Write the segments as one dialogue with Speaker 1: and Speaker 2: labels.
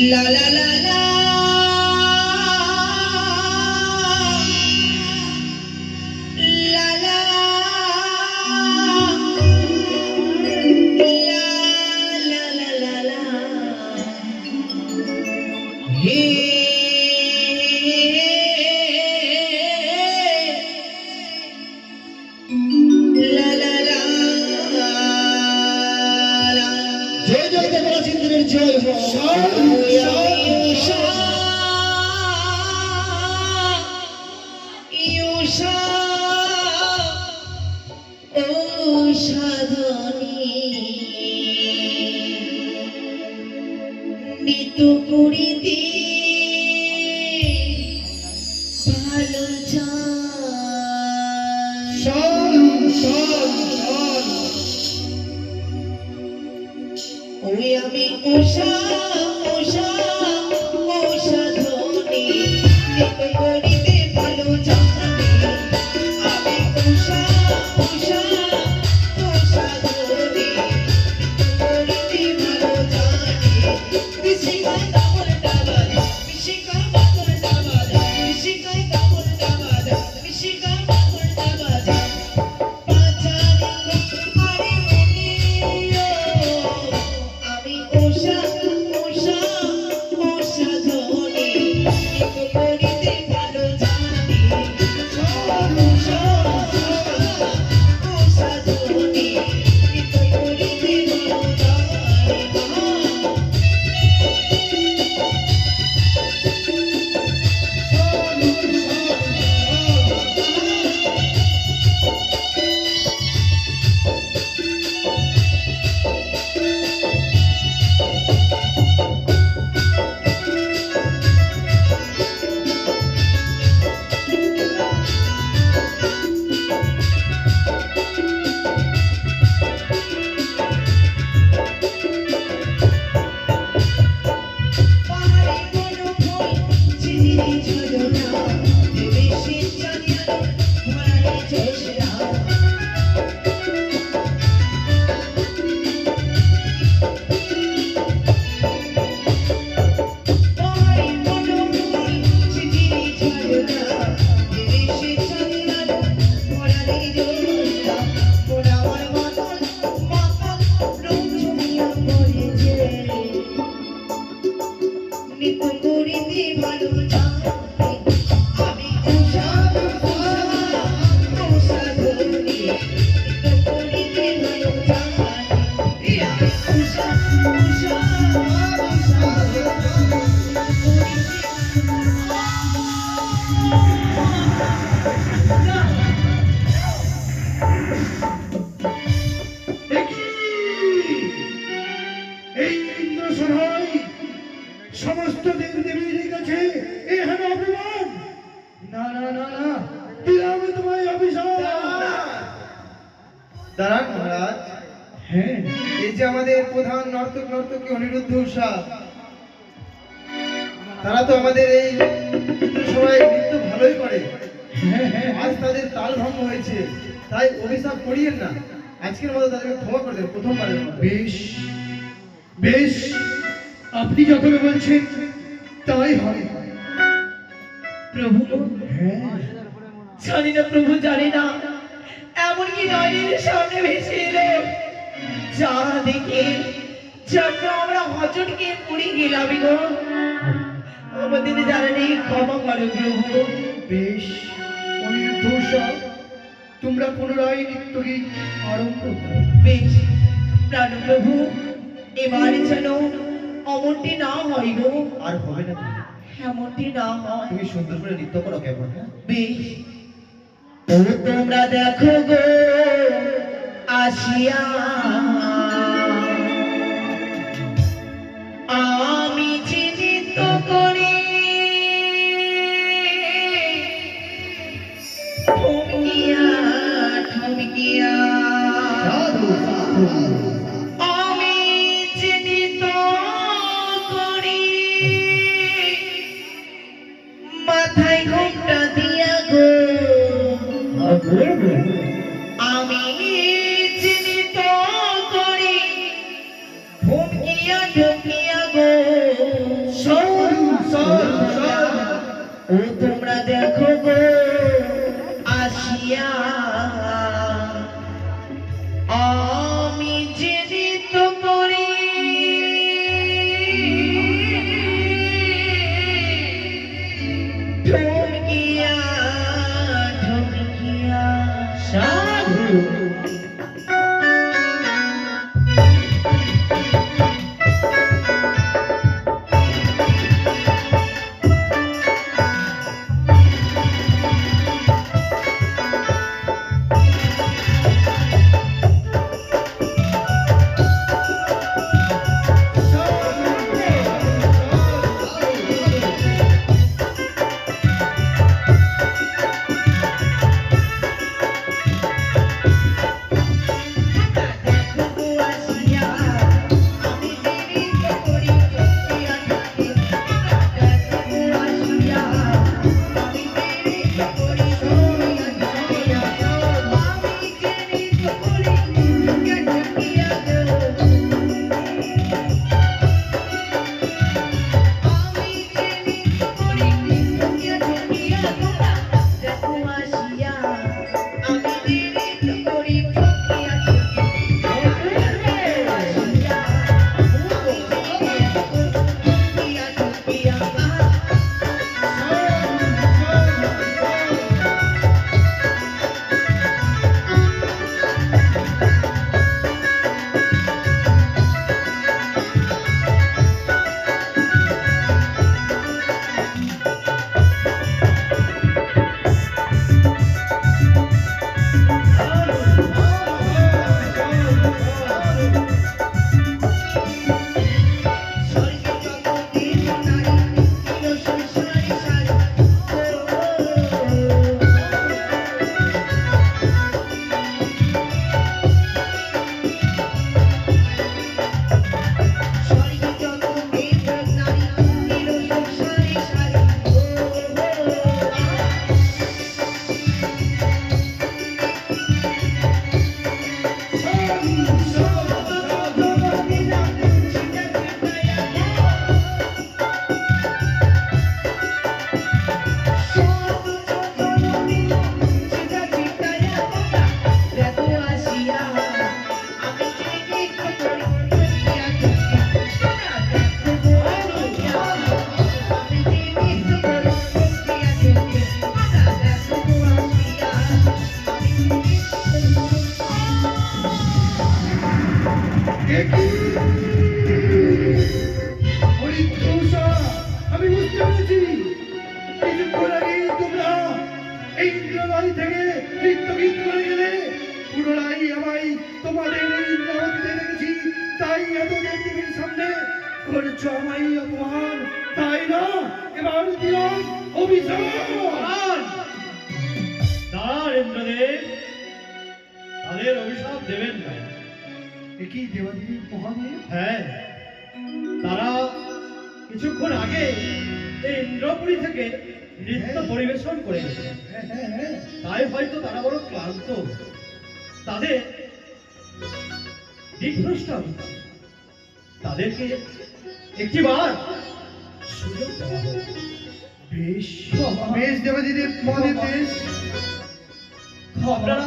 Speaker 1: La la la la la la la la la la hey la la la la jai jai devara sindhurer jai ho আমি উষা উষা উষা ধনী নিত করিতে ভালো জানি আমি উষা উষা উষা ধনী নিত করিতে ভালো জানি বিশিকায় দামর ডাবাদ বিশিকায় দামর ডাবাদ বিশিকায় দামর ডাবাদ বিশিকায় দামর ডাবাদ সমস্ত দেবদেবীর কাছে এখানে অভিমান না না না না দিলাম তোমায় অভিশাপ
Speaker 2: দাঁড়ান মহারাজ।
Speaker 1: হ্যাঁ
Speaker 2: এই যে আমাদের প্রধান নর্তকী অনিরুদ্ধ উষা, তারা তো আমাদের এই সবাই নৃত্য ভালোই করে। আজ তাদের তাল ভঙ্গ হয়েছে, তাই অভিশাপ করিয়েন না। আজকের মতো তাদেরকে ক্ষমা করে দেন প্রথমবারের মতো।
Speaker 1: বেশ বেশ, আপনি যখন বলছেন তাই হয় প্রভু। হ্যাঁ জানি না প্রভু, জানি না এমনকি নয়নের সামনে ভেসে এলো যা দেখে যেন আমরা হজটকে পড়ে গেলাম গো। আমাদের জানা নেই, ক্ষমা করো প্রভু।
Speaker 2: বেশ অনিরুদ্ধ উষা, তোমরা পুনরায় নৃত্য গীত আরম্ভ করো।
Speaker 1: বেশ প্রাণ প্রভু, এবার যেন অমনটি না হয় গো।
Speaker 2: আর হবে না,
Speaker 1: এমনটি না হয়।
Speaker 2: তুমি সুন্দর করে নৃত্য করো কেমন? হ্যাঁ
Speaker 1: বেশ। ও তোমরা দেখো গো আসিয়া আমি চিন্তিত করি ঠমকিয়া ঠমকিয়া আমি চিন্তিত করি মাথায় ঘোমটা দিয়া গো আমি চিন্তিত করি
Speaker 3: দেখো গো আসিয়া আমি যে নৃত্য করি ঠমকিয়া ঠমকিয়া সাধু
Speaker 1: আমি বুঝতে পেরেছি কিছুক্ষণ আগেই তোমরা এই ইন্দ্রবাড়ি থেকে নৃত্য গীত করে গেলে পুনরায় আমায় তোমাদের এই ইন্দ্রাবতীতে দেখেছি, তাই এত দেবদেবীর সামনে করেছ আমায় অপমান, তাই না? এবার দিলাম অভিশাপ।
Speaker 4: তার ইন্দ্রদেব তাদের অভিশাপ দেবেন না।
Speaker 1: কি দেবাদেবী মহাদেব?
Speaker 4: হ্যাঁ, তারা কিছুক্ষণ আগে এই ইন্দ্রপুরী থেকে নৃত্য পরিবেশন করে গেছে, তাই হয়তো তারা বড় ক্লান্ত, তাদের দিকভ্রষ্ট হচ্ছে। তাদেরকে একটিবার সুযোগ দেওয়া হোক।
Speaker 1: বেশ বেশ দেবাদেবী মহাদেব, বেশ।
Speaker 4: আপনারা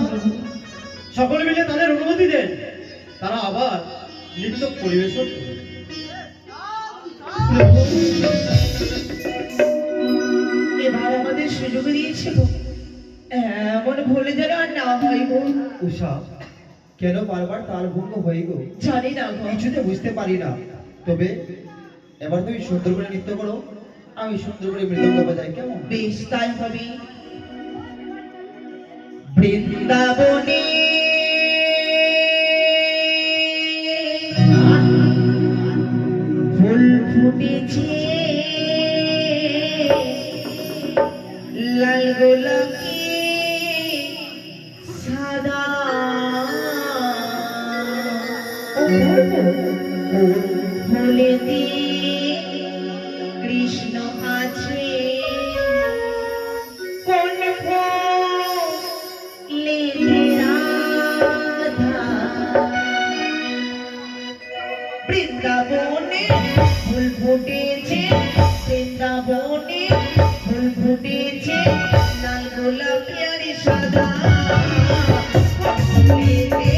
Speaker 4: সকলে মিলে তাদের অনুমতি দেন, তারা আবার নৃত্য পরিবেশন করবে।
Speaker 3: এবার আমাদের সুযোগ দিয়েছিল, এমন ভুলে যেন আর না হয় গো।
Speaker 2: উষা, কেন বারবার তাল ভঙ্গ হয়ে গো?
Speaker 3: জানি না গো।
Speaker 2: কিছুতে বুঝতে পারি না। তবে এবার তুমি সুন্দর করে নৃত্য করো, আমি সুন্দর করে মৃদঙ্গ বাজাই, কেমন?
Speaker 3: বেশ, তাই হবে। বৃন্দাবনে ফুল ফুটেছে, লাল গোলাপি সাদা, ফুলেতে কৃষ্ণ আছে, কোন ফুলেতে রাধা। বৃন্দাবনে ফুল ফুটেছে, বৃন্দাবনে ফুল ফুটেছে, লাল গোলাপি আর সাদা ফুলেতে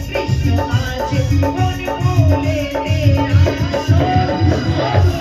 Speaker 3: কৃষ্ণ আছে কোন ফুলেতে কৃষ্ণ আছে